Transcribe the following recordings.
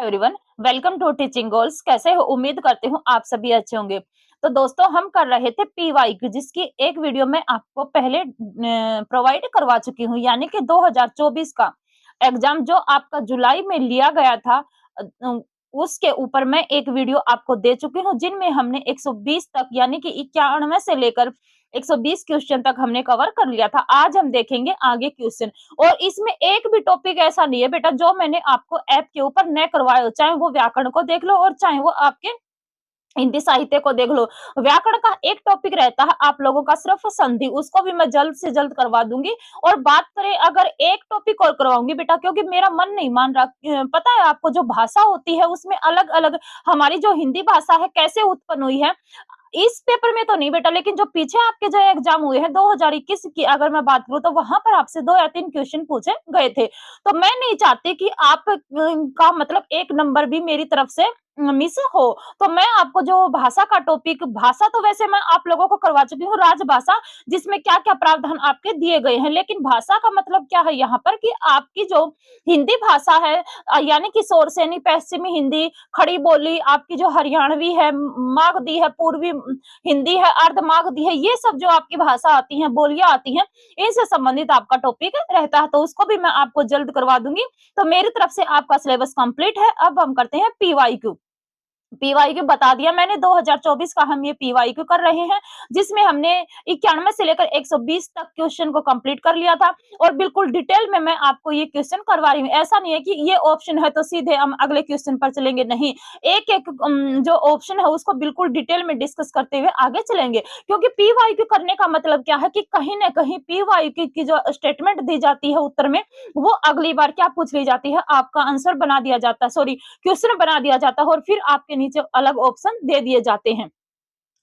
Everyone, welcome to teaching goals. कैसे हो? उम्मीद करती हूँ आप सभी अच्छे होंगे। तो दोस्तों, हम कर रहे थे पीवाईक्यू, जिसकी एक वीडियो मैं आपको पहले प्रोवाइड करवा चुकी हूँ, यानी कि 2024 का एग्जाम जो आपका जुलाई में लिया गया था, उसके ऊपर मैं एक वीडियो आपको दे चुकी हूँ, जिनमें हमने 120 तक यानी कि 91 से लेकर 120 क्वेश्चन तक हमने कवर कर लिया था। आज हम देखेंगे आगे क्वेश्चन, और इसमें एक भी टॉपिक ऐसा नहीं है बेटा जो मैंने आपको ऐप के ऊपर न करवाए हो, चाहे वो व्याकरण को देख लो और चाहे वो आपके हिंदी साहित्य को देख लो। व्याकरण का एक टॉपिक रहता है आप लोगों का सिर्फ संधि, उसको भी मैं जल्द से जल्द करवा दूंगी। और बात करें, अगर एक टॉपिक और करवाऊंगी बेटा, क्योंकि मेरा मन नहीं मान रहा। पता है आपको, जो भाषा होती है उसमें अलग अलग, हमारी जो हिंदी भाषा है कैसे उत्पन्न हुई है, इस पेपर में तो नहीं बेटा, लेकिन जो पीछे आपके जो एग्जाम हुए हैं 2021 की अगर मैं बात करूं, तो वहां पर आपसे 2 या 3 क्वेश्चन पूछे गए थे। तो मैं नहीं चाहती कि आप का मतलब एक नंबर भी मेरी तरफ से मिस हो। तो मैं आपको जो भाषा का टॉपिक, भाषा तो वैसे मैं आप लोगों को करवा चुकी हूँ, राजभाषा, जिसमें क्या क्या प्रावधान आपके दिए गए हैं, लेकिन भाषा का मतलब क्या है यहाँ पर कि आपकी जो हिंदी भाषा है, यानी कि शोरसेनी, पश्चिमी हिंदी, खड़ी बोली, आपकी जो हरियाणवी है, मागधी है, पूर्वी हिंदी है, अर्ध मागधी है, ये सब जो आपकी भाषा आती है, बोलियां आती हैं, इनसे संबंधित आपका टॉपिक रहता है। तो उसको भी मैं आपको जल्द करवा दूंगी। तो मेरी तरफ से आपका सिलेबस कंप्लीट है। अब हम करते हैं पीवाईक्यू। पीवाईक्यू बता दिया मैंने, 2024 का हम ये पीवाईक्यू कर रहे हैं, जिसमें हमने 91 से लेकर 120 तक क्वेश्चन को कंप्लीट कर लिया था। और बिल्कुल डिटेल में मैं आपको ये क्वेश्चन करवा रही हूँ। ऐसा नहीं है कि ये ऑप्शन है तो सीधे हम अगले क्वेश्चन पर चलेंगे, नहीं, एक एक जो ऑप्शन है उसको बिल्कुल डिटेल में डिस्कस करते हुए आगे चलेंगे। क्योंकि पीवाईक्यू करने का मतलब क्या है कि कहीं ना कहीं पीवाईक्यू की जो स्टेटमेंट दी जाती है उत्तर में, वो अगली बार क्या पूछ ली जाती है, आपका आंसर बना दिया जाता है, सॉरी, क्वेश्चन बना दिया जाता है, और फिर आपके नीचे अलग ऑप्शन दे दिए जाते हैं।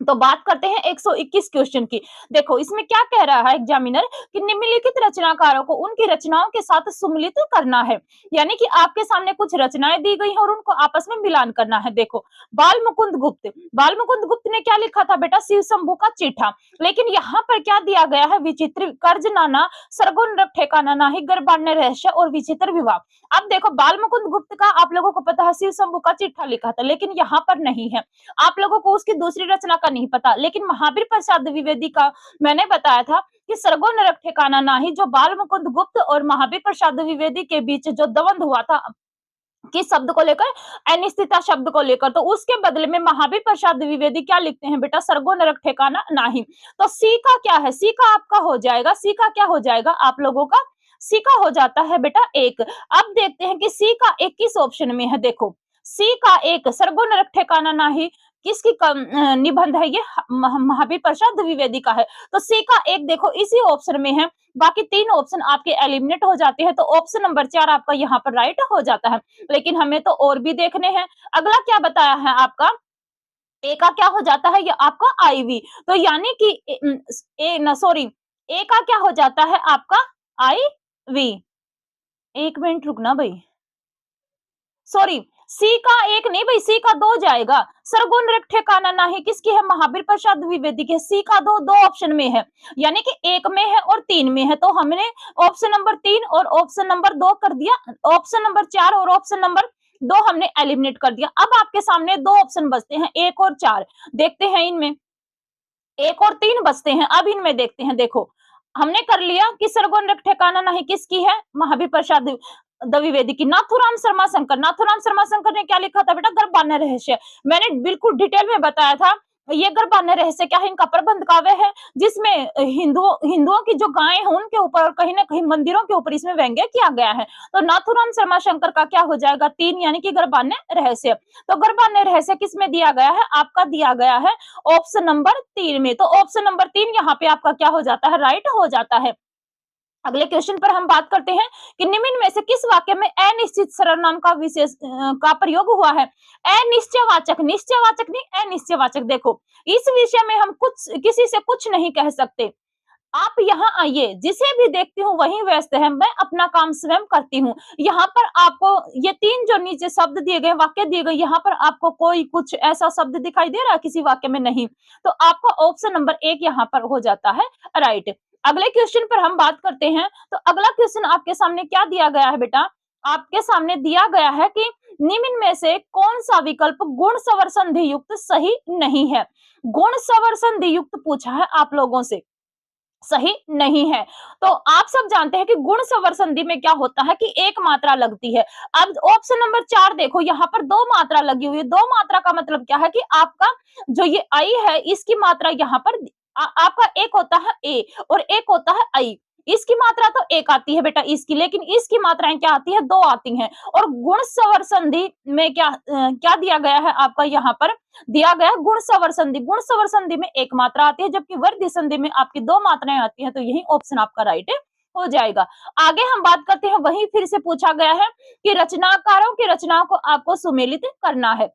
तो बात करते हैं 121 क्वेश्चन की। देखो इसमें क्या कह रहा है एग्जामिनर कि निम्नलिखित रचनाकारों को उनकी रचनाओं के साथ सम्मिलित करना है, यानी कि आपके सामने कुछ रचनाएं दी गई हैं और उनको आपस में मिलान करना है। देखो, बाल मुकुंद गुप्त ने क्या लिखा था बेटा, शिव शंभू का चिट्ठा। लेकिन यहाँ पर क्या दिया गया है, विचित्र कर्ज नाना, सरगुन रख ठेकाना नाही, गर्भाण्य रहस्य और विचित्र विवाह। अब देखो, बाल मुकुंद गुप्त का आप लोगों को पता है शिव शंभू का चिट्ठा लिखा था, लेकिन यहाँ पर नहीं है। आप लोगों को उसकी दूसरी रचना का नहीं पता, लेकिन महावीर प्रसाद द्विवेदी का मैंने बताया था कि सरगो नरक ठिकाना नाही, जो बाल मुकुंद गुप्त और महावीर प्रसाद द्विवेदी के बीच जो द्वंद हुआ था किस शब्द को लेकर, अनिश्चितता शब्द को लेकर, तो उसके बदले में महावीर प्रसाद द्विवेदी क्या लिखते हैं बेटा, सरगो नरक ठिकाना नाही। तो सी का क्या है, सी का आपका हो जाएगा, सी का क्या हो जाएगा आप लोगों का, सी का हो जाता है बेटा एक। अब देखते हैं कि सी का एक किस ऑप्शन में है। देखो, सी का एक, सरगो नरक ठिकाना नाही, किसकी निबंध है ये, महावीर प्रसाद द्विवेदी का है। तो सी का एक देखो इसी ऑप्शन में है। बाकी 3 ऑप्शन आपके एलिमिनेट हो जाते हैं, तो ऑप्शन नंबर 4 आपका यहाँ पर राइट हो जाता है। लेकिन हमें तो और भी देखने हैं। अगला क्या बताया है आपका, ए का क्या हो जाता है, ये आपका आईवी। तो यानी कि ए ना, सॉरी, ए का क्या हो जाता है आपका आईवी। एक मिनट रुकना भाई, सॉरी, सी का एक नहीं भाई, सी का 2 जाएगा। सरगुन रख ठिकाना नाही किसकी है, महावीर प्रसाद द्विवेदी के। सी का 2 दो ऑप्शन में है, यानी कि एक में है और 3 में है। तो हमने ऑप्शन नंबर 3 और ऑप्शन नंबर 2 कर दिया, ऑप्शन नंबर 4 और ऑप्शन नंबर 2 हमने एलिमिनेट कर दिया। अब आपके सामने 2 ऑप्शन बचते हैं, 1 और 4। देखते हैं इनमें, 1 और 3 बचते हैं। अब इनमें देखते हैं। देखो, हमने कर लिया कि सरगुन रख ठिकाना नहीं किसकी है, महावीर प्रसाद द्विवेदी की। नाथुराम शर्मा शंकर, नाथुराम शर्मा शंकर ने क्या लिखा था बेटा, गर्भान्य रहस्य। मैंने बिल्कुल डिटेल में बताया था। ये गर्भान्य रहस्य क्या है, इनका प्रबंध काव्य है, जिसमें हिंदुओं की जो गायें हैं उनके ऊपर और कहीं ना कहीं मंदिरों के ऊपर इसमें व्यंग्य किया गया है। तो नाथुराम शर्मा शंकर का क्या हो जाएगा, 3, यानी कि गर्भान्य रहस्य। तो गर्भान्य रहस्य किसमें दिया गया है, आपका दिया गया है ऑप्शन नंबर 3 में। तो ऑप्शन नंबर 3 यहाँ पे आपका क्या हो जाता है, राइट हो जाता है। अगले क्वेश्चन पर हम बात करते हैं कि निम्न में से किस वाक्य में अनिश्चित सर्वनाम का विशेष का प्रयोग हुआ है। अनिश्चयवाचक, निश्चयवाचक नहीं, अनिश्चयवाचक। देखो, इस विषय में हम कुछ किसी से कुछ नहीं कह सकते। आप यहाँ आइए, जिसे भी देखती हूँ वही व्यस्त है, मैं अपना काम स्वयं करती हूँ। यहाँ पर आपको ये 3 जो नीचे शब्द दिए गए, वाक्य दिए गए, यहाँ पर आपको कोई कुछ ऐसा शब्द दिखाई दे रहा है किसी वाक्य में, नहीं। तो आपका ऑप्शन नंबर 1 यहाँ पर हो जाता है राइट। अगले क्वेश्चन पर हम बात करते हैं। तो अगला क्वेश्चन आपके सामने क्या दिया गया है बेटा, आपके सामने दिया गया है कि निम्न में से कौन सा विकल्प गुण स्वर संधि युक्त सही नहीं है। गुण स्वर संधि युक्त पूछा है आप लोगों से, सही नहीं है। तो आप सब जानते हैं कि गुण स्वर संधि में क्या होता है कि एक मात्रा लगती है। अब ऑप्शन नंबर 4 देखो, यहाँ पर दो मात्रा लगी हुई है। दो मात्रा का मतलब क्या है कि आपका जो ये आई है इसकी मात्रा यहाँ पर आपका एक होता है ए और एक होता है आई। इसकी मात्रा तो एक आती है बेटा इसकी, लेकिन इसकी मात्राएं क्या आती है, दो आती हैं। और गुण स्वर संधि में क्या दिया गया है आपका यहाँ पर दिया गया गुण स्वर संधि। गुण स्वर संधि में एक मात्रा आती है, जबकि वर्धी संधि में आपकी दो मात्राएं आती हैं। तो यही ऑप्शन आपका राइट हो जाएगा। आगे हम बात करते हैं, वही फिर से पूछा गया है कि रचनाकारों की रचनाओं को आपको सुमेलित करना है।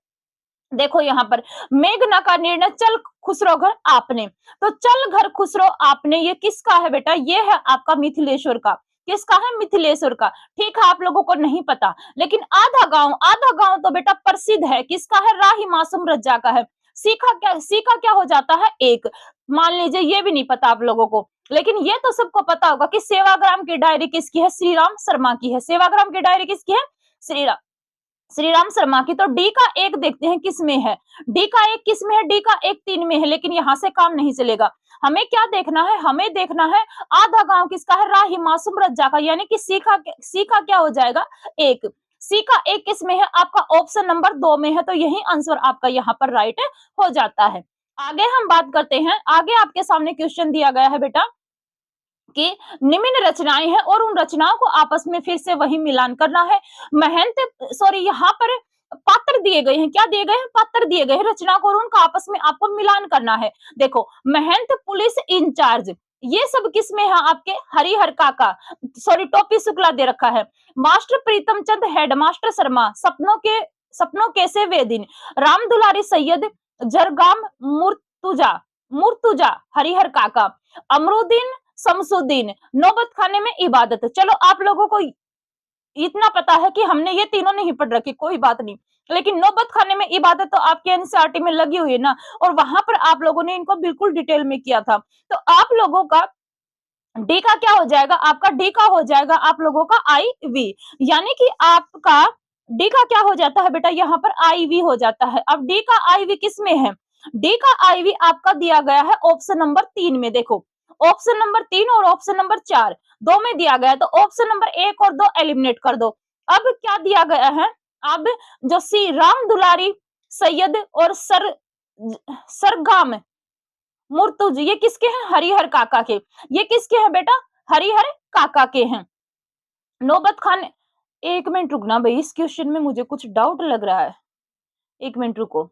देखो यहाँ पर मेघना का निर्णय चल खुसरो घर आपने, तो चल घर खुसरो आपने ये किसका है बेटा, ये है आपका मिथिलेश्वर का। किसका है, मिथिलेश्वर का। ठीक है, आप लोगों को नहीं पता, लेकिन आधा गांव तो बेटा प्रसिद्ध है, किसका है, राही मासूम रज्जा का है। सीखा क्या हो जाता है, एक। मान लीजिए ये भी नहीं पता आप लोगों को, लेकिन ये तो सबको पता होगा कि सेवाग्राम की डायरी किसकी है, श्री राम शर्मा की है। सेवाग्राम की डायरी किसकी है, श्री राम शर्मा की। तो डी का एक देखते हैं किस में है, डी का एक किस में है, डी का एक 3 में है, लेकिन यहां से काम नहीं चलेगा। हमें क्या देखना है, हमें देखना है आधा गांव किसका है, राही मासूम रज्जा का, यानी कि सीखा क्या हो जाएगा, एक। सी का एक किस में है, आपका ऑप्शन नंबर 2 में है। तो यही आंसर आपका यहाँ पर राइट हो जाता है। आगे हम बात करते हैं, आगे आपके सामने क्वेश्चन दिया गया है बेटा कि निम्न रचनाएं हैं और उन रचनाओं को आपस में फिर से वही मिलान करना है। यहाँ पर पात्र दिए गए हैं, क्या दिए गए हैं, पात्र दिए गए हैं रचना को, और उनका आपस में आपको मिलान करना है। देखो, महंत पुलिस इंचार्ज, ये सब किस में है आपके, हरिहर काका, टोपी शुक्ला दे रखा है। मास्टर प्रीतम चंद हेडमास्टर शर्मा, सपनों कैसे वे दिन, राम दुलारी सैयद जरगाम मुर्तुजा मुर्तुजा हरिहर काका, अमरुद्दीन शमसुद्दीन नौबत खाने में इबादत। चलो आप लोगों को इतना पता है कि हमने ये तीनों नहीं पढ़ रखी, कोई बात नहीं, लेकिन नौबत खाने में इबादत तो आपके एनसीईआरटी में लगी हुई है ना, और वहां पर आप लोगों ने इनको बिल्कुल डिटेल में किया था। तो आप लोगों का डी का क्या हो जाएगा, आपका डी का हो जाएगा आप लोगों का आई वी, यानी कि आपका डी का क्या हो जाता है बेटा, यहाँ पर आई वी हो जाता है। अब डी का आई वी किस में है, डी का आई वी आपका दिया गया है ऑप्शन नंबर 3 में। देखो, ऑप्शन नंबर 3 और ऑप्शन नंबर 4 दो में दिया गया है, तो ऑप्शन नंबर 1 और 2 एलिमिनेट कर दो। अब क्या दिया गया है, अब जो सी राम दुलारी सैयद और सरगाम मुर्तुज, ये किसके हैं, हरिहर काका के। ये किसके हैं बेटा, हरिहर काका के हैं। नौबत खान, एक मिनट रुकना भाई, इस क्वेश्चन में मुझे कुछ डाउट लग रहा है, एक मिनट रुको।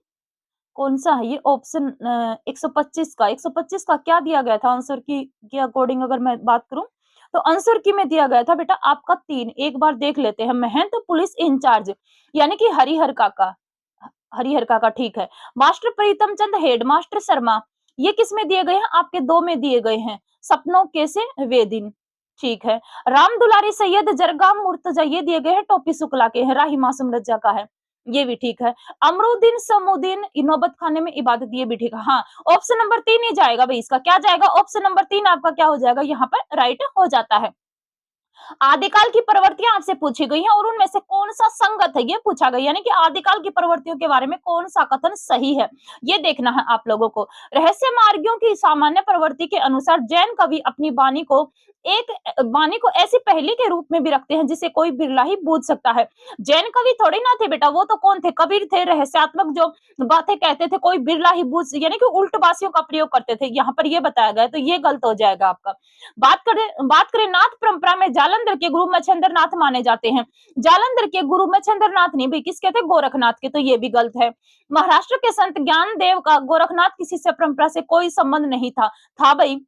कौन सा है ये ऑप्शन, 125 का क्या दिया गया था आंसर की के अकॉर्डिंग अगर मैं बात करूं, तो आंसर की में दिया गया था बेटा आपका 3। एक बार देख लेते हैं, महंत पुलिस इंचार्ज, यानी कि हरिहर काका, ठीक है। मास्टर प्रीतम चंद हेड मास्टर शर्मा, ये किस में दिए गए हैं, आपके 2 में दिए गए हैं, सपनों के से वे दिन, ठीक है। राम दुलारी सैयद जरगाम मुर्तजा, ये दिए गए हैं टोपी शुक्ला के हैं, राही मासूम रज्जा का है, ये भी ठीक है। अमरुद्दीन समुद्दीन नौबत खाने में इबादत, ये भी ठीक है। हाँ, ऑप्शन नंबर 3 ही जाएगा भाई, इसका क्या जाएगा, ऑप्शन नंबर 3 आपका क्या हो जाएगा, यहाँ पर राइट हो जाता है। आदिकाल की प्रवृत्तियां आपसे पूछी गई हैं और उनमें से कौन सा संगत है, ये पूछा गया, यानी कि आदिकाल की प्रवृत्तियों के बारे में कौन सा कथन सही है, ये देखना है आप लोगों को। रहस्य मार्गियों की सामान्य प्रवृत्ति के अनुसार जैन कवि अपनी वाणी को ऐसी पहेली के रूप में भी रखते हैं जिसे कोई बिरला ही बूझ सकता है। जैन कवि थोड़े ना थे बेटा, वो तो कौन थे, कबीर थे, रहस्यात्मक जो बातें कहते थे कोई बिरला ही बूझ, यानी कि उल्टबासियों का प्रयोग करते थे, यहाँ पर ये बताया गया, तो ये गलत हो जाएगा आपका। बात करें नाथ परंपरा में जालंधर के गुरु मच्छिंद्र नाथ माने जाते हैं। जालंधर के गुरु मच्छिंद्र नाथ नहीं भाई, किसके थे, गोरखनाथ के, तो ये भी गलत है। महाराष्ट्र के संत ज्ञान देव का गोरखनाथ की शिष्य परंपरा से कोई संबंध नहीं था भाई,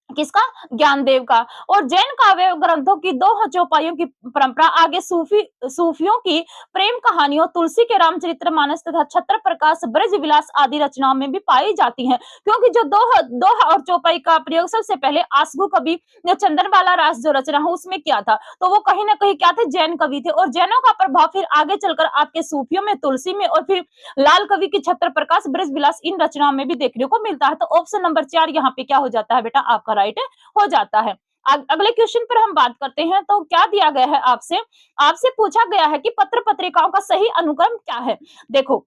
किसका, ज्ञानदेव का। और जैन काव्य ग्रंथों की 2 चौपाइयों की परंपरा आगे सूफियों की प्रेम कहानियों, तुलसी के रामचरितमानस तथा छत्र प्रकाश ब्रज विलास आदि रचनाओं में भी पाई जाती हैं। क्योंकि जो दोहा और चौपाई का प्रयोग सबसे पहले आसगु कवि ने चंदनबाला रास जो रचना है उसमें किया था, तो वो कहीं ना कहीं क्या थे, जैन कवि थे। और जैनों का प्रभाव फिर आगे चलकर आपके सूफियों में, तुलसी में, और फिर लाल कवि की छत्र प्रकाश ब्रज विलास, इन रचनाओं में भी देखने को मिलता है। तो ऑप्शन नंबर 4 यहाँ पे क्या हो जाता है बेटा, आपका राइट हो जाता है। अगले क्वेश्चन पर हम बात करते हैं, तो क्या दिया गया है आपसे? आपसे पूछा गया है कि पत्र पत्रिकाओं का सही अनुक्रम क्या है? देखो,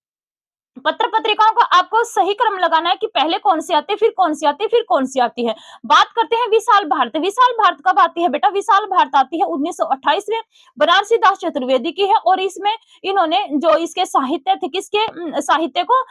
पत्र पत्रिकाओं का आपको सही क्रम लगाना है कि पहले कौन सी आती है, फिर कौन सी आती है, फिर कौन सी आती है। बात करते हैं विशाल भारत। विशाल भारत कब आती है बेटा? विशाल भारत आती है 1928 में, बनारसी दास चतुर्वेदी की है। और इसमें इन्होंने जो इसके साहित्य थे, किसके साहित्य को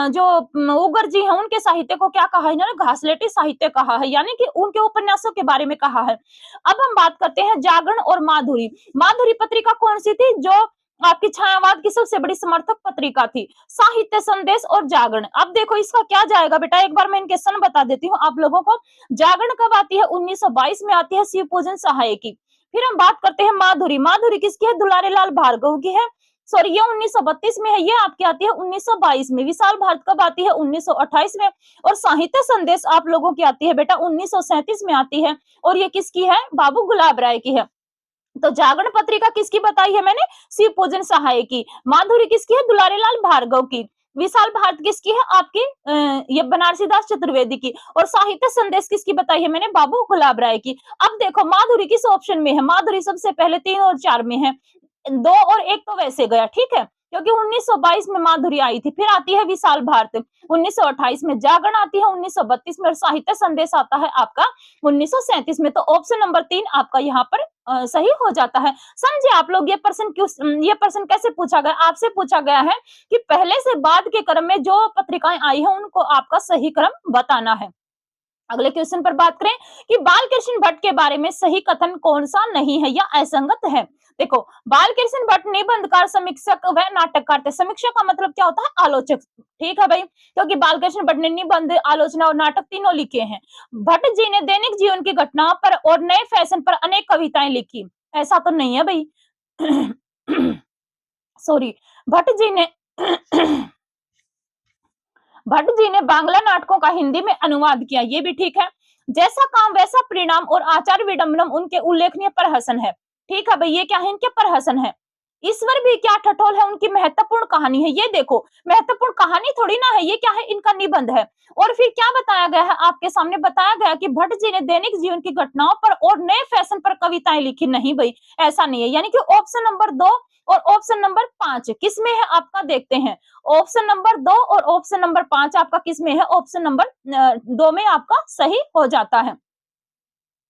जो उगर जी हैं उनके साहित्य को क्या कहा है इन्होंने? घासलेटी साहित्य कहा है, यानी कि उनके उपन्यासों के बारे में कहा है। अब हम बात करते हैं जागरण और माधुरी। माधुरी पत्रिका कौन सी थी? जो आपकी छायावाद की सबसे बड़ी समर्थक पत्रिका थी। साहित्य, संदेश और जागरण। अब देखो इसका क्या जाएगा बेटा, एक बार मैं इनके सन बता देती हूँ आप लोगों को। जागरण कब आती है? 1922 में आती है, शिव पूजन सहाय की। फिर हम बात करते हैं माधुरी। माधुरी किसकी है? दुलारे लाल भार्गव की है। सॉरी, ये 1932 में है, ये आपकी आती है 1922 में। विशाल भारत कब आती है? 1928 में। और साहित्य संदेश आप लोगों की आती है बेटा 1937 में आती है, और ये किसकी है? बाबू गुलाब राय की है। तो जागरण पत्रिका किसकी बताई है मैंने? शिव पूजन सहाय की। माधुरी किसकी है? दुलारे लाल भार्गव की। विशाल भारत किसकी है? आपकी ये बनारसी दास चतुर्वेदी की। और साहित्य संदेश किसकी बताई है मैंने? बाबू गुलाब राय की। अब देखो माधुरी किस ऑप्शन में है? माधुरी सबसे पहले 3 और 4 में है, 2 और 1 तो वैसे गया, ठीक है, क्योंकि 1922 में माधुरी आई थी। फिर आती है विशाल भारत 1928 में, जागरण आती है 1932 में, और साहित्य संदेश आता है आपका 1937 में। तो ऑप्शन नंबर 3 आपका यहाँ पर सही हो जाता है। समझे आप लोग? ये प्रश्न कैसे पूछा गया? आपसे पूछा गया है कि पहले से बाद के क्रम में जो पत्रिकाएं आई हैं उनको आपका सही क्रम बताना है। अगले क्वेश्चन पर बात करें कि बाल कृष्ण भट्ट के बारे में सही कथन कौन सा नहीं है या असंगत है। देखो, बाल कृष्ण भट्ट निबंधकार, समीक्षक व नाटककार थे। समीक्षक का मतलब क्या होता है? आलोचक, ठीक है भाई, क्योंकि बाल कृष्ण भट्ट ने निबंध, आलोचना और नाटक तीनों लिखे हैं। भट्ट जी ने दैनिक जीवन की घटनाओं पर और नए फैशन पर अनेक कविताएं लिखी। ऐसा तो नहीं है भाई। सॉरी, भट्ट जी ने भट्ट जी ने बांग्ला नाटकों का हिंदी में अनुवाद किया, ये भी ठीक है। जैसा काम वैसा परिणाम और आचार विडंबनम उनके उल्लेखनीय प्रहसन है। ठीक है भाई, ये क्या है? इनके प्रहसन है। ईश्वर भी क्या ठठोल है, उनकी महत्वपूर्ण कहानी है। ये देखो, महत्वपूर्ण कहानी थोड़ी ना है, ये क्या है? इनका निबंध है। और फिर क्या बताया गया है? आपके सामने बताया गया कि भट्ट जी ने दैनिक जीवन की घटनाओं पर और नए फैशन पर कविताएं लिखी। नहीं भाई, ऐसा नहीं है। यानी कि ऑप्शन नंबर 2 और ऑप्शन नंबर 5 किसमें है आपका? देखते हैं। ऑप्शन नंबर 2 और ऑप्शन नंबर 5 आपका किसमें है? ऑप्शन नंबर 2 में आपका सही हो जाता है।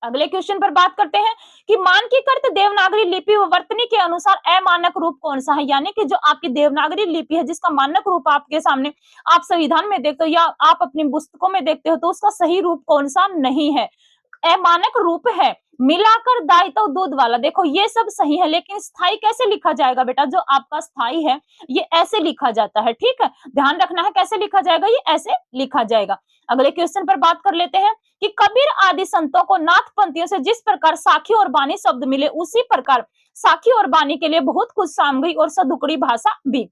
अगले क्वेश्चन पर बात करते हैं कि मानकीकृत देवनागरी लिपि व वर्तनी के अनुसार अमानक रूप कौन सा है। यानी कि जो आपकी देवनागरी लिपि है जिसका मानक रूप आपके सामने आप संविधान में देखते हो या आप अपनी पुस्तकों में देखते हो, तो उसका सही रूप कौन सा नहीं है? अमानक रूप है। मिलाकर दायित्व दूध वाला। देखो ये सब सही है, लेकिन स्थाई कैसे लिखा जाएगा बेटा? जो आपका स्थाई है ये ऐसे लिखा जाता है, ठीक है, ध्यान रखना है कैसे लिखा जाएगा, ये ऐसे लिखा जाएगा। अगले क्वेश्चन पर बात कर लेते हैं कि कबीर आदि संतों को नाथ पंथियों से जिस प्रकार साखी और बानी शब्द मिले, उसी प्रकार साखी और बानी के लिए बहुत कुछ सामग्री और सदुकड़ी भाषा भी।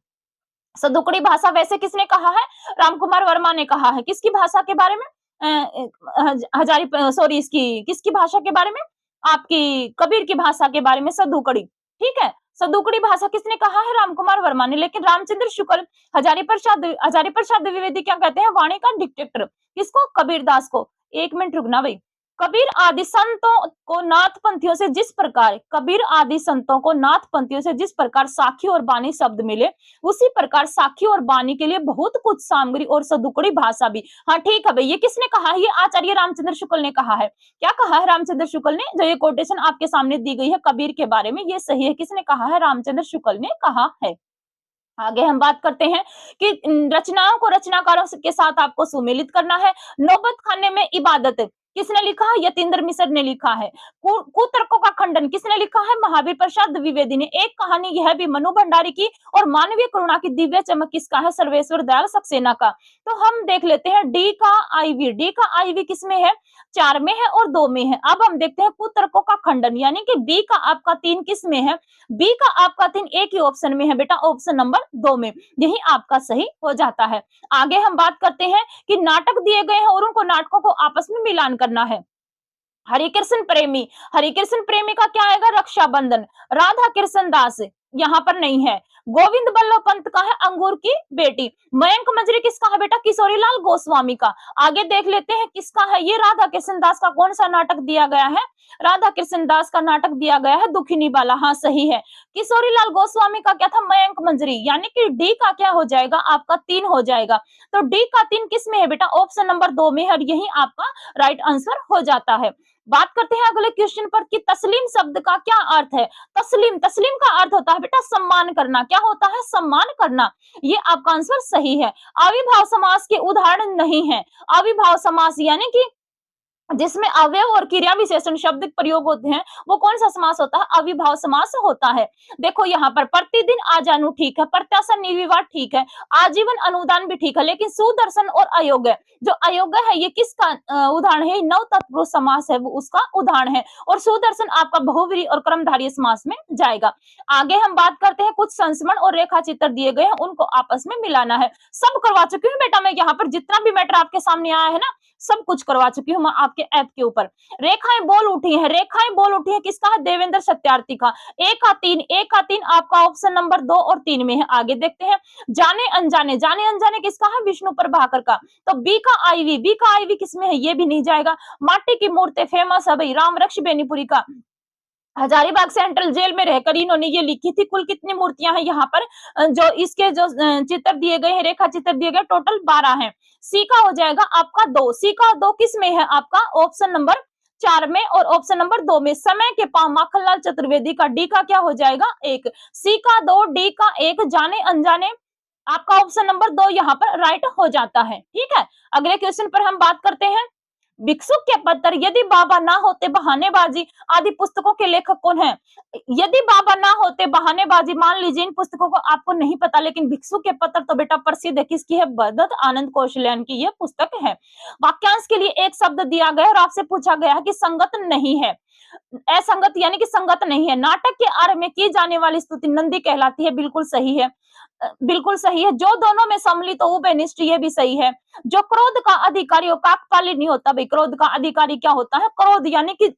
सदुकड़ी भाषा वैसे किसने कहा है? रामकुमार वर्मा ने कहा है। किसकी भाषा के बारे में? हजारी, सॉरी, इसकी किसकी भाषा के बारे में? आपकी कबीर की भाषा के बारे में, सदुकड़ी, ठीक है। सदुकड़ी भाषा किसने कहा है? रामकुमार वर्मा ने। लेकिन रामचंद्र शुक्ल, हजारी प्रसाद द्विवेदी क्या कहते हैं? वाणी का डिक्टेटर। किसको? कबीरदास को। एक मिनट रुकना भाई। कबीर आदि संतों को नाथ पंथियों से जिस प्रकार, कबीर आदि संतों को नाथ पंथियों से जिस प्रकार साखी और बानी शब्द मिले, उसी प्रकार साखी और बानी के लिए बहुत कुछ सामग्री और सदुकड़ी भाषा भी। हाँ ठीक है भाई, ये किसने कहा है? ये आचार्य रामचंद्र शुक्ल ने कहा है। क्या कहा है रामचंद्र शुक्ल ने? जो ये कोटेशन आपके सामने दी गई है कबीर के बारे में, ये सही है। किसने कहा है? रामचंद्र शुक्ल ने कहा है। आगे हम बात करते हैं कि रचनाओं को रचनाकारों के साथ आपको सुमेलित करना है। नौबत खाने में इबादत किसने लिखा है? यतीन्द्र मिश्र ने लिखा है। कुतर्कों का खंडन किसने लिखा है? महावीर प्रसाद द्विवेदी ने। एक कहानी यह भी मनु भंडारी की, और मानवीय करुणा की दिव्य चमक किसका है? सर्वेश्वर दयाल सक्सेना का। तो हम देख लेते हैं डी का आईवी। डी का आईवी किसमें है? 4 में है और 2 में है। अब हम देखते हैं कुतर्कों का खंडन, यानी कि बी का आपका 3 किस में है? बी का आपका 3 एक ही ऑप्शन में है बेटा, ऑप्शन नंबर 2 में। यही आपका सही हो जाता है। आगे हम बात करते हैं कि नाटक दिए गए हैं और उनको नाटकों को आपस में मिलान करना है। हरिकृष्ण प्रेमी, हरिकृष्ण प्रेमी का क्या आएगा? रक्षाबंधन। राधा कृष्ण दास, यहाँ पर नहीं है। गोविंद बल्लभ पंत का है अंगूर की बेटी। मयंक मजरी किसका है बेटा? किशोरीलाल गोस्वामी का। आगे देख लेते हैं किसका है ये। राधा कृष्ण दास का कौन सा नाटक दिया गया है? राधा कृष्ण दास का नाटक दिया गया है दुखिनी बाला। हाँ सही है। किशोरीलाल गोस्वामी का क्या था? मयंक मंजरी। यानी कि डी का क्या हो जाएगा आपका? 3 हो जाएगा। तो डी का 3 किस में है बेटा? ऑप्शन नंबर 2 में है, और यही आपका राइट आंसर हो जाता है। बात करते हैं अगले क्वेश्चन पर कि तस्लीम शब्द का क्या अर्थ है? तस्लीम, तस्लीम का अर्थ होता है बेटा सम्मान करना। क्या होता है? सम्मान करना। ये आपका आंसर सही है। अविभाव समास के उदाहरण नहीं है। अविभाव समास यानी कि जिसमें अवयव और क्रिया विशेषण शब्द प्रयोग होते हैं, वो कौन सा समास होता है? अविभाव समास होता है। देखो यहाँ पर प्रतिदिन आ जानू ठीक है, प्रत्याशा निर्विवाद ठीक है, आजीवन अनुदान भी ठीक है, लेकिन सुदर्शन और अयोग्य, जो अयोग्य है ये किसका उदाहरण है? नव तत्पुरुष समास है, वो उसका उदाहरण है। और सुदर्शन आपका बहुव्रीहि और कर्मधारय समास में जाएगा। आगे हम बात करते हैं, कुछ संस्मरण और रेखा चित्र दिए गए हैं, उनको आपस में मिलाना है। सब करवा चुकी हूँ बेटा मैं यहाँ पर, जितना भी मैटर आपके सामने आया है ना, सब कुछ करवा चुकी हूँ मैं आपके ऐप के ऊपर। रेखाएं बोल उठी है, रेखाएं बोल उठी है किसका है? देवेंद्र सत्यार्थी का। एक का तीन, एक का 3 आपका ऑप्शन नंबर 2 और 3 में है। आगे देखते हैं, जाने अनजाने, जाने अनजाने किसका है? विष्णु प्रभाकर का। तो बी का आईवी, बी का आईवी किसमें है? ये भी नहीं जाएगा। माटी की मूर्ति फेमस है भाई, रामरक्ष बेनीपुरी का। हजारीबाग सेंट्रल जेल में रहकर इन्होंने ये लिखी थी। कुल कितनी मूर्तियां हैं यहाँ पर? जो इसके जो चित्र दिए गए हैं, रेखा चित्र दिए गए, टोटल 12 हैं। सी का हो जाएगा आपका 2। सी का 2 किस में है आपका? ऑप्शन नंबर 4 में और ऑप्शन नंबर 2 में। समय के पांव माखनलाल चतुर्वेदी का। डी का क्या हो जाएगा? 1। सी का 2, डी का 1, जाने अनजाने आपका ऑप्शन नंबर 2 यहाँ पर राइट हो जाता है। ठीक है, अगले क्वेश्चन पर हम बात करते हैं। भिक्षुक के पत्र, यदि बाबा ना होते, बहानेबाजी आदि पुस्तकों के लेखक कौन है? यदि बाबा ना होते, बहानेबाजी, मान लीजिए इन पुस्तकों को आपको नहीं पता, लेकिन भिक्षुक के पत्र तो बेटा प्रसिद्ध है। किसकी है? भरत आनंद कौशल्यान की ये पुस्तक है। वाक्यांश के लिए एक शब्द दिया गया और आपसे पूछा गया है कि संगत नहीं है। असंगत यानी कि संगत नहीं है। नाटक के आरंभ में की जाने वाली स्तुति नंदी कहलाती है। बिल्कुल सही है, बिल्कुल सही है। जो दोनों में सम्मिलित हो बेनिष्ठ, ये भी सही है। जो क्रोध का अधिकारी हो, काकपाली नहीं होता भाई। क्रोध का अधिकारी क्या होता है? क्रोध यानी कि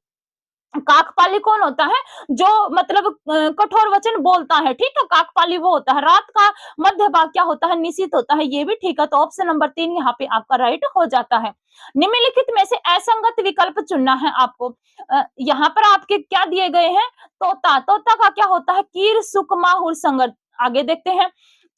काकपाली कौन होता है? जो मतलब कठोर वचन बोलता है। ठीक है, काकपाली वो होता है। रात का मध्य भाग क्या होता है? निशित होता है। ये भी ठीक है। तो ऑप्शन नंबर 3 यहाँ पे आपका राइट हो जाता है। निम्नलिखित में से असंगत विकल्प चुनना है आपको। यहाँ पर आपके क्या दिए गए हैं? तोता, तोता का क्या होता है? कीर सुक माहुर संगत। आगे देखते हैं,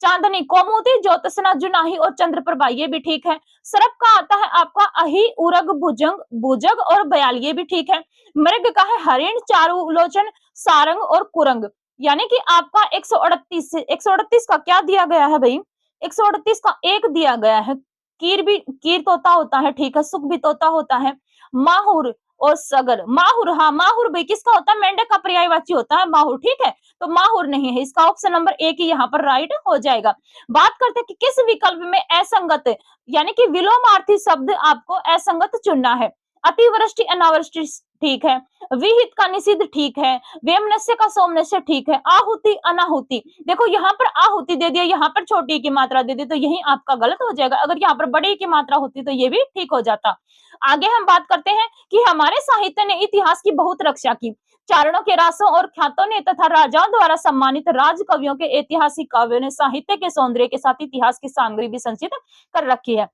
चांदनी, कौमुदी, ज्योत्सना, जुनाही और चंद्रप्रभा, ये भी ठीक है। सर्प का आता है आपका अहि, उरग, भुजंग, भुजग और बयाल, ये भी ठीक है। मृग का है हरिण, चारुलोचन, सारंग और कुरंग। यानी कि आपका 138 से 138 का क्या दिया गया है भाई? 138 का 1 दिया गया है। कीर भी, कीर तोता होता है। ठीक है, सुख भी तोता होता है। माहुर और सगर, माहुर, हाँ माहुर भाई किसका होता है? मेंढक का पर्यायवाची होता है माहुर। ठीक है, तो माहुर नहीं है। इसका ऑप्शन नंबर 1 ही यहाँ पर राइट हो जाएगा। बात करते हैं कि किस विकल्प में असंगत यानी कि विलोमार्थी शब्द आपको असंगत चुनना है। अतिवृष्टि, अनावृष्टि ठीक है। विहित का निषिद्ध ठीक है। वेमनस्य का सोमनस्य ठीक है। आहुति, अनाहुति, देखो यहाँ पर आहुति दे दिया, यहाँ पर छोटी की मात्रा दे दी, तो यही आपका गलत हो जाएगा। अगर यहाँ पर बड़ी की मात्रा होती तो ये भी ठीक हो जाता। आगे हम बात करते हैं कि हमारे साहित्य ने इतिहास की बहुत रक्षा की। चारणों के रासों और ख्यातों ने तथा राजाओं द्वारा सम्मानित राज कवियों के ऐतिहासिक काव्यों ने साहित्य के सौंदर्य के साथ इतिहास की सामग्री भी संचित कर रखी है।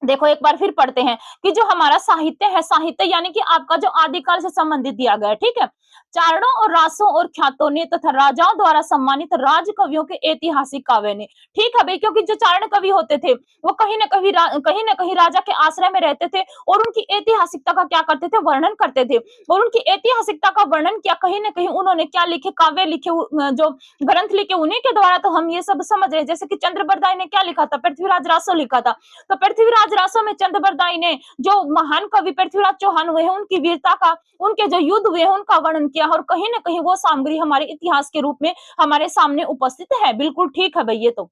देखो एक बार फिर पढ़ते हैं कि जो हमारा साहित्य है, साहित्य यानी कि आपका जो आदिकाल से संबंधित दिया गया है। ठीक है, चारणों और रासों और ख्यातों ने तथा राजाओं द्वारा सम्मानित राज कवियों के ऐतिहासिक काव्य ने। ठीक है भाई, क्योंकि जो चारण कवि होते थे वो कहीं ना कहीं राजा के आश्रय में रहते थे और उनकी ऐतिहासिकता का क्या करते थे? वर्णन करते थे। और उनकी ऐतिहासिकता का वर्णन किया, कहीं ना कहीं उन्होंने क्या लिखे? काव्य लिखे, जो ग्रंथ लिखे, उन्हीं के द्वारा तो हम ये सब समझ रहे हैं। जैसे कि चंद्रबरदाई ने क्या लिखा था? पृथ्वीराज रासो लिखा था। तो पृथ्वीराज रासो में चंद्रबरदाई ने, जो महान कवि पृथ्वीराज चौहान हुए हैं, उनकी वीरता का, उनके जो युद्ध हुए हैं उनका वर्णन किया, और कहीं ना कहीं वो सामग्री हमारे इतिहास के रूप में हमारे सामने उपस्थित है। बिल्कुल ठीक है भाई ये तो।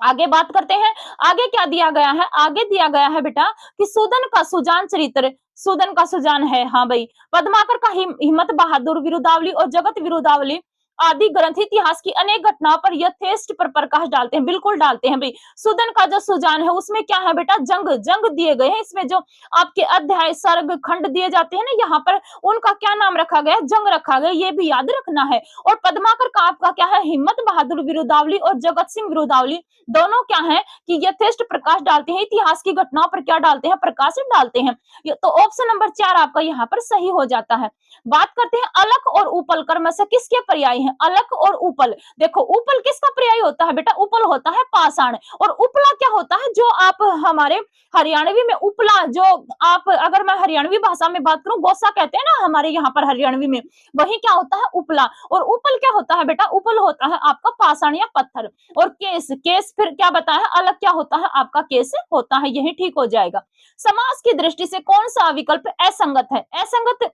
आगे बात करते हैं, आगे क्या दिया गया है? आगे दिया गया है बेटा कि सूदन का सुजान चरित्र, सूदन का सुजान है हाँ भाई। पद्माकर का हिम्मत बहादुर विरुदावली और जगत विरुदावली आदि ग्रंथ इतिहास की अनेक घटनाओं पर यथेष्ट पर प्रकाश डालते हैं, बिल्कुल डालते हैं भाई। सुदन का जो सुजान है उसमें क्या है बेटा, जंग जंग दिए गए हैं, इसमें जो आपके अध्याय सर्ग खंड दिए जाते हैं ना, यहाँ पर उनका क्या नाम रखा गया, जंग रखा गया, ये भी याद रखना है। और पद्माकर का आपका क्या है, हिम्मत बहादुर विरुदावली और जगत सिंह विरुदावली, दोनों क्या है कि यथेष्ट प्रकाश डालते हैं, इतिहास की घटनाओं पर क्या डालते हैं, प्रकाश डालते हैं। तो ऑप्शन नंबर 4 आपका यहाँ पर सही हो जाता है। बात करते हैं अलख और उपल कर्म से किसके पर्याय हैं, अलख और उपल। देखो उपल किसका पर्याय होता है बेटा, उपल होता है पाषाण, और उपला क्या होता है, जो आप हमारे हरियाणवी में उपला, जो आप अगर मैं हरियाणवी भाषा में बात करूं, गोसा कहते हैं ना हमारे यहाँ पर हरियाणवी में, वही क्या होता है उपला। और उपल क्या होता है बेटा, उपल होता है आपका पाषाण या पत्थर। और केस, केस फिर क्या बताया, अलग क्या होता है आपका, केस होता है, यही ठीक हो जाएगा। समास की दृष्टि से कौन सा विकल्प असंगत है, असंगत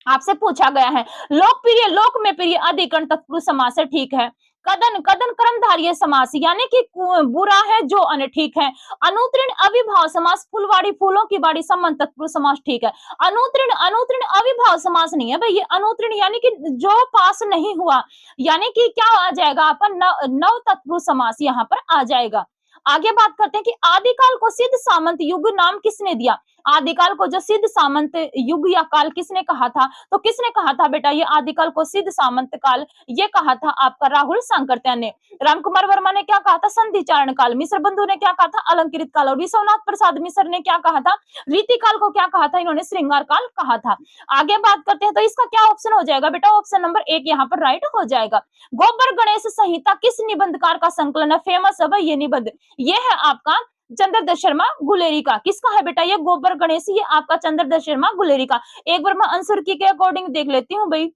आपसे पूछा गया है। लोकप्रिय, लोक में प्रिय अधिकरण तत्पुरुष समास है, ठीक है। कदन, कदन कर्मधारय समास यानी कि बुरा है जो अनठीक है। अनुत्तीर्ण अविभाव समास, फुलवाड़ी फूलों की बाड़ी संबंध तत्पुरुष समास, ठीक है। अनुत्तीर्ण, अनुत्तीर्ण अविभाव समास नहीं है भाई, ये अनुत्तीर्ण यानी कि जो पास नहीं हुआ, यानी कि क्या आ जाएगा आपका, नव तत्पुरुष समास यहाँ पर आ जाएगा। आगे बात करते हैं कि आदिकाल को सिद्ध सामंत युग नाम किसने दिया। आदिकाल को जो सिद्ध सामंत युग या काल किसने कहा था, तो किसने कहा था बेटा, ये आदिकाल को सिद्ध सामंत काल, ये कहा था आपका राहुल सांकृत्य ने। रामकुमार वर्मा ने क्या कहा था, संधि चारण काल। मिश्र बंधु ने क्या कहा था, अलंकृत काल। और विश्वनाथ प्रसाद मिश्र ने क्या कहा था, रीति काल को क्या कहा था, इन्होंने श्रृंगार काल कहा था। आगे बात करते हैं, तो इसका क्या ऑप्शन हो जाएगा बेटा, ऑप्शन नंबर 1 यहाँ पर राइट हो जाएगा। गोबर गणेश संहिता किस निबंधकार का संकलन है, फेमस है भाई ये निबंध, ये है आपका चंद्रदत्त शर्मा गुलेरी का। किसका है बेटा, ये गोबर गणेश, ये आपका चंद्रदत्त शर्मा गुलेरी का। एक बार मैं आंसर की के अकॉर्डिंग देख लेती हूँ भाई,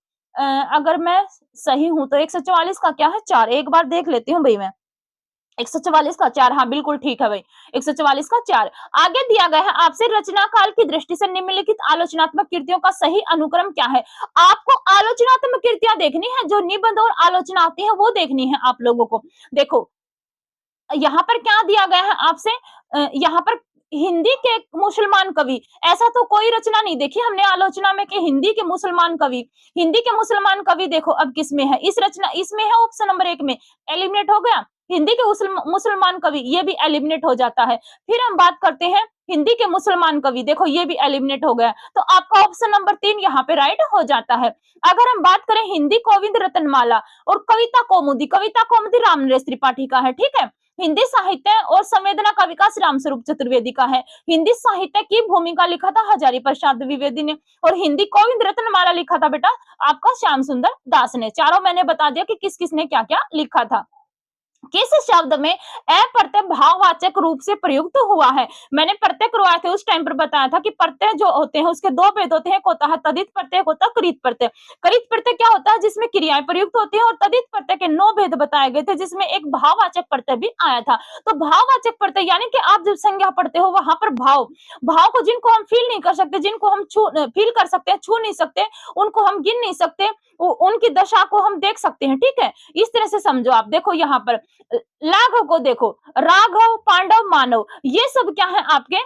अगर मैं सही हूं तो 144 का क्या है 4, एक बार देख लेती हूँ भाई मैं। 144 का 4, हाँ बिल्कुल ठीक है भाई, 144 का 4। आगे दिया गया है आपसे रचना काल की दृष्टि से निम्नलिखित आलोचनात्मक कृतियों का सही अनुक्रम क्या है। आपको आलोचनात्मक कृतियां देखनी है, जो निबंध और आलोचना आती है वो देखनी है आप लोगों को। देखो यहाँ पर क्या दिया गया है आपसे, यहाँ पर हिंदी के मुसलमान कवि, ऐसा तो कोई रचना नहीं देखी हमने आलोचना में कि हिंदी के मुसलमान कवि, हिंदी के मुसलमान कवि देखो अब किसमें है, इस रचना इसमें है, ऑप्शन नंबर 1 में एलिमिनेट हो गया। हिंदी के मुसलमान कवि ये भी एलिमिनेट हो जाता है। फिर हम बात करते हैं हिंदी के मुसलमान कवि, देखो ये भी एलिमिनेट हो गया, तो आपका ऑप्शन नंबर 3 यहाँ पे राइट हो जाता है। अगर हम बात करें हिंदी गोविंद रत्नमाला और कविता कौमुदी, कविता कौमुदी रामनरेश त्रिपाठी का है, ठीक है। हिंदी साहित्य और संवेदना का विकास रामस्वरूप चतुर्वेदी का है। हिंदी साहित्य की भूमिका लिखा था हजारी प्रसाद द्विवेदी ने, और हिंदी गोविंद रत्नमाला लिखा था बेटा आपका श्याम सुंदर दास ने। चारों मैंने बता दिया कि किस किसने क्या क्या लिखा था। किस शब्द में अ प्रत्यय भाववाचक रूप से प्रयुक्त हुआ है। मैंने प्रत्यय करवाए थे उस टाइम पर बताया था कि प्रत्यय जो होते हैं उसके दो भेद होते हैं, एक होता है तदित प्रत्यय, एक होता है कृत प्रत्यय। कृत प्रत्यय क्या होता है, जिसमें क्रियाएं प्रयुक्त होती हैं, और तदित प्रत्यय के 9 भेद बताए गए थे, जिसमें एक भाववाचक प्रत्यय भी आया था। तो भाववाचक प्रत्यय यानी कि आप जब संज्ञा पढ़ते हो वहां पर भाव, भाव को जिनको हम फील नहीं कर सकते, जिनको हम फील कर सकते हैं, छू नहीं सकते, उनको हम गिन नहीं सकते, उनकी दशा को हम देख सकते हैं, ठीक है। इस तरह से समझो आप। देखो यहाँ पर लाघव को देखो, राघव, पांडव, मानव, ये सब क्या है आपके,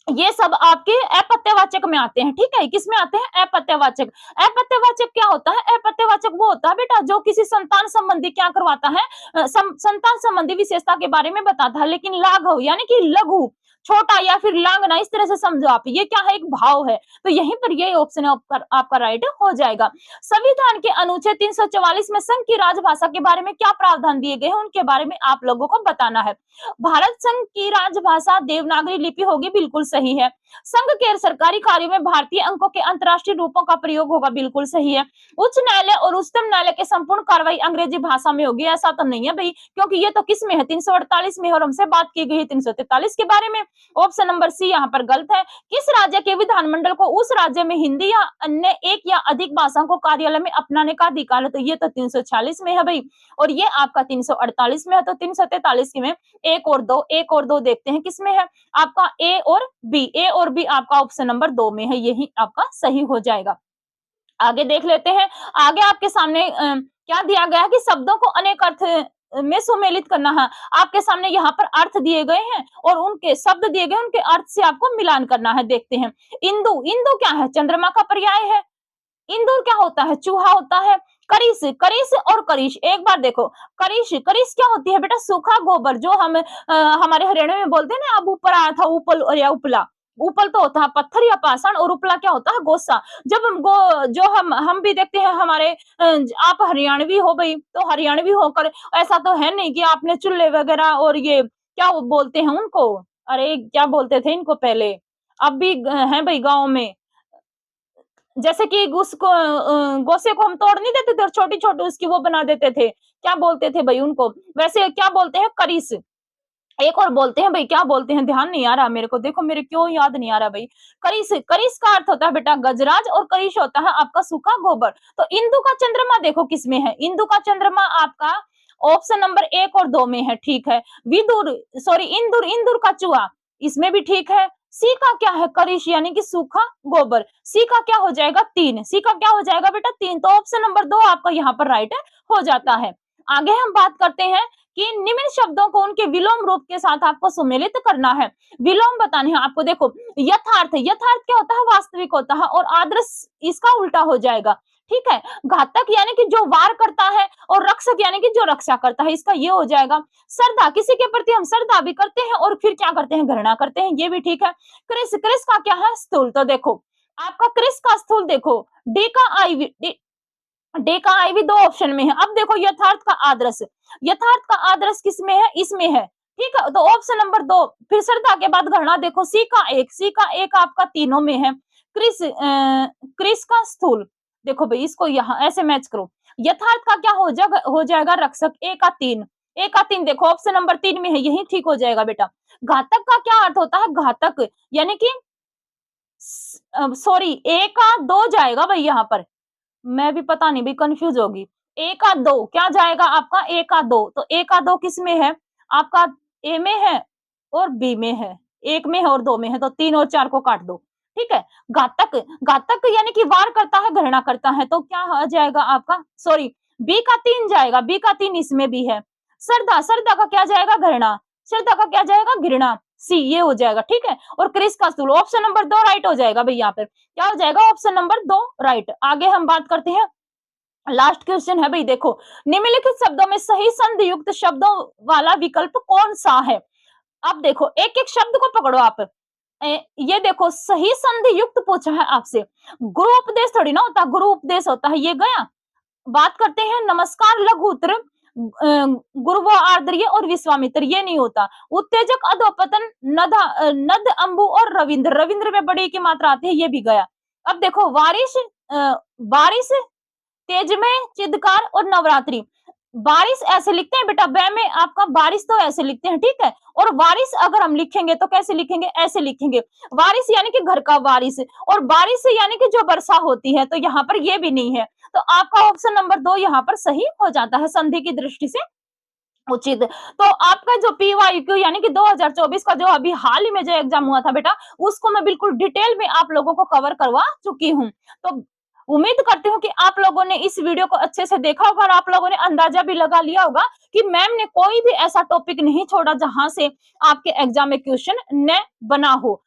ये सब आपके अपत्यवाचक में आते हैं, ठीक है। किसमें आते हैं, अपत्यवाचक। अपत्यवाचक क्या होता है, अपत्यवाचक वो होता है बेटा जो किसी संतान संबंधी क्या करवाता है, संतान संबंधी विशेषता के बारे में बताता है। लेकिन लाघव यानी कि लघु, छोटा या फिर लांगना, इस तरह से समझो आप, ये क्या है, एक भाव है। तो यहीं पर यही ऑप्शन है आपका राइट हो जाएगा। संविधान के अनुच्छेद 344 में संघ की राजभाषा के बारे में क्या प्रावधान दिए गए हैं, उनके बारे में आप लोगों को बताना है। भारत संघ की राजभाषा देवनागरी लिपि होगी, बिल्कुल सही है। संघ के सरकारी कार्यों में भारतीय अंकों के अंतरराष्ट्रीय रूपों का प्रयोग होगा, बिल्कुल सही है। उच्च न्यायालय और उच्चतम न्यायालय के संपूर्ण कार्रवाई अंग्रेजी भाषा में होगी, ऐसा तो नहीं है भाई, क्योंकि ये तो किस में है, 348 में, और हमसे बात की गई है 343 के बारे में। ऑप्शन नंबर सी यहाँ पर गलत है। किस राज्य के विधानमंडल को उस राज्य में हिंदी या अन्य एक या अधिक भाषाओं को कार्यालय में अपनाने का अधिकार है, तो ये तो 346 में है भाई, और ये आपका 348 में है। तो 343 में एक और दो देखते हैं किसमें है, आपका ए और बी, ए और बी आपका ऑप्शन नंबर 2 में है, यही आपका सही हो जाएगा। आगे देख लेते हैं। आगे आपके सामने क्या दिया गया है कि शब्दों को अनेक अर्थ में सुमेलित करना है। आपके सामने यहाँ पर अर्थ दिए गए हैं और उनके शब्द दिए गए, उनके अर्थ से आपको मिलान करना है। देखते हैं। इंदु, इंदु क्या है, चंद्रमा का पर्याय है। इंदुर क्या होता है, चूहा होता है। करिश, करिश और करिश, एक बार देखो, करिश, करिश क्या होती है बेटा? सूखा गोबर, जो हम हमारे हरियाणा में बोलते हैं ना, अब ऊपर आया था उपल और या उपला। उपल तो होता है पत्थर या पाषाण, और उपला क्या होता है? गोसा। जब हम गो जो हम भी देखते हैं हमारे आप हरियाणवी हो भई, तो हरियाणवी होकर ऐसा तो है नहीं कि आपने चूल्हे वगैरह और ये क्या वो बोलते हैं उनको? अरे क्या बोलते थे इनको पहले? अब भी हैं भई गाँव में। जैसे कि उसको गोसे को हम तोड़ नहीं देते थे और छोटी-छोटी उसकी वो बना देते थे। क्या बोलते थे भई उनको? वैसे क्या बोलते हैं? करीस। एक और बोलते हैं भई, क्या बोलते हैं? ध्यान नहीं आ रहा मेरे को। देखो मेरे क्यों याद नहीं आ रहा भई। करीस, करीस का अर्थ होता है बेटा गजराज, और करीश होता है आपका सूखा गोबर। तो इंदु का चंद्रमा देखो किसमें है? इंदु का चंद्रमा आपका ऑप्शन नंबर 1 और 2 में है, ठीक है। विदुर सॉरी इंदुर, इंदुर का चूहा, इसमें भी ठीक है। सी का क्या है? करीश यानी कि सूखा गोबर। सी का क्या हो जाएगा? 3। सी का क्या हो जाएगा बेटा? 3। तो ऑप्शन नंबर 2 आपका यहाँ पर राइट हो जाता है। आगे हम बात करते हैं कि निम्न शब्दों को उनके विलोम रूप के साथ आपको सुमेलित करना है। विलोम बताने हैं आपको। देखो, यथार्थ, यथार्थ क्या होता है? वास्तविक होता है, और आदर्श इसका उल्टा हो जाएगा, ठीक है। घातक यानी कि जो वार करता है, और रक्षक यानी कि जो रक्षा करता है, इसका ये हो जाएगा। श्रद्धा, किसी के प्रति हम श्रद्धा भी करते हैं और फिर क्या करते हैं? घृणा करते हैं, ये भी ठीक है। क्रिस, क्रिस का क्या है? स्थूल। तो देखो आपका क्रिस का स्थूल देखो, डी का आई, डे का आई भी 2 ऑप्शन में है। अब देखो यथार्थ का आदर्श, यथार्थ का आदर्श किसमें है? इसमें है, ठीक है। तो ऑप्शन नंबर 2, फिर श्रद्धा के बाद घृणा देखो, सी का 1, सी का 1 आपका तीनों में है। क्रिस क्रिस का स्थूल, देखो भाई इसको यहाँ ऐसे मैच करो। यथार्थ का क्या हो जाएगा? रक्षक, ए का 3, ए का 3 देखो ऑप्शन नंबर 3 में है, यही ठीक हो जाएगा बेटा। घातक का क्या अर्थ होता है? घातक यानी कि सॉरी, ए का 2 जाएगा भाई यहाँ पर, मैं भी पता नहीं भी कंफ्यूज होगी। 1 का 2 क्या जाएगा आपका? 1 का 2, तो 1 का 2 किस में है? आपका ए में है और बी में है, 1 में है और 2 में है, तो 3 और 4 को काट दो, ठीक है। घातक, घातक यानी कि वार करता है, घृणा करता है, तो क्या आ जाएगा आपका? सॉरी, बी का 3 जाएगा, बी का 3 इसमें भी है। श्रद्धा, श्रद्धा का क्या जाएगा? घृणा, श्रद्धा का क्या जाएगा? घृणा, सी ये हो जाएगा, ठीक है। और क्रिस का स्थूल, ऑप्शन नंबर 2 राइट हो जाएगा भाई, यहाँ पर क्या हो जाएगा? Option number 2 right. आगे हम बात करते हैं, लास्ट क्वेश्चन है भाई, देखो निम्नलिखित शब्दों में सही संधि युक्त शब्दों वाला विकल्प कौन सा है? अब देखो एक एक शब्द को पकड़ो आप। ये देखो सही संधि युक्त पूछा है आपसे। गुरु उपदेश थोड़ी ना होता, गुरु उपदेश होता है, ये गया। बात करते हैं नमस्कार लघुत्र, गुरु व आर्द्रिय और विश्वामित्र, ये नहीं होता। उत्तेजक, अधोपतन, नद अंबु और रविंद्र, रविंद्र में बड़ी की मात्रा आती है, ये भी गया। अब देखो बारिश, बारिश, तेज में, चिदकार और नवरात्रि। बारिश ऐसे लिखते हैं बेटा, बै में आपका बारिश तो ऐसे लिखते हैं, ठीक है। और बारिश अगर हम लिखेंगे तो कैसे लिखेंगे? ऐसे लिखेंगे। बारिश यानी कि घर का बारिश, और बारिश यानी कि जो वर्षा होती है, तो यहाँ पर ये भी नहीं है। तो आपका ऑप्शन नंबर 2 यहाँ पर सही हो जाता है, संधि की दृष्टि से उचित। तो आपका जो पीवाईक्यू यानी कि 2024 का जो अभी हाल ही में जो एग्जाम हुआ था बेटा, उसको मैं बिल्कुल डिटेल में आप लोगों को कवर करवा चुकी हूँ। तो उम्मीद करती हूँ कि आप लोगों ने इस वीडियो को अच्छे से देखा होगा, और आप लोगों ने अंदाजा भी लगा लिया होगा कि मैम ने कोई भी ऐसा टॉपिक नहीं छोड़ा जहां से आपके एग्जाम में क्वेश्चन न बना हो।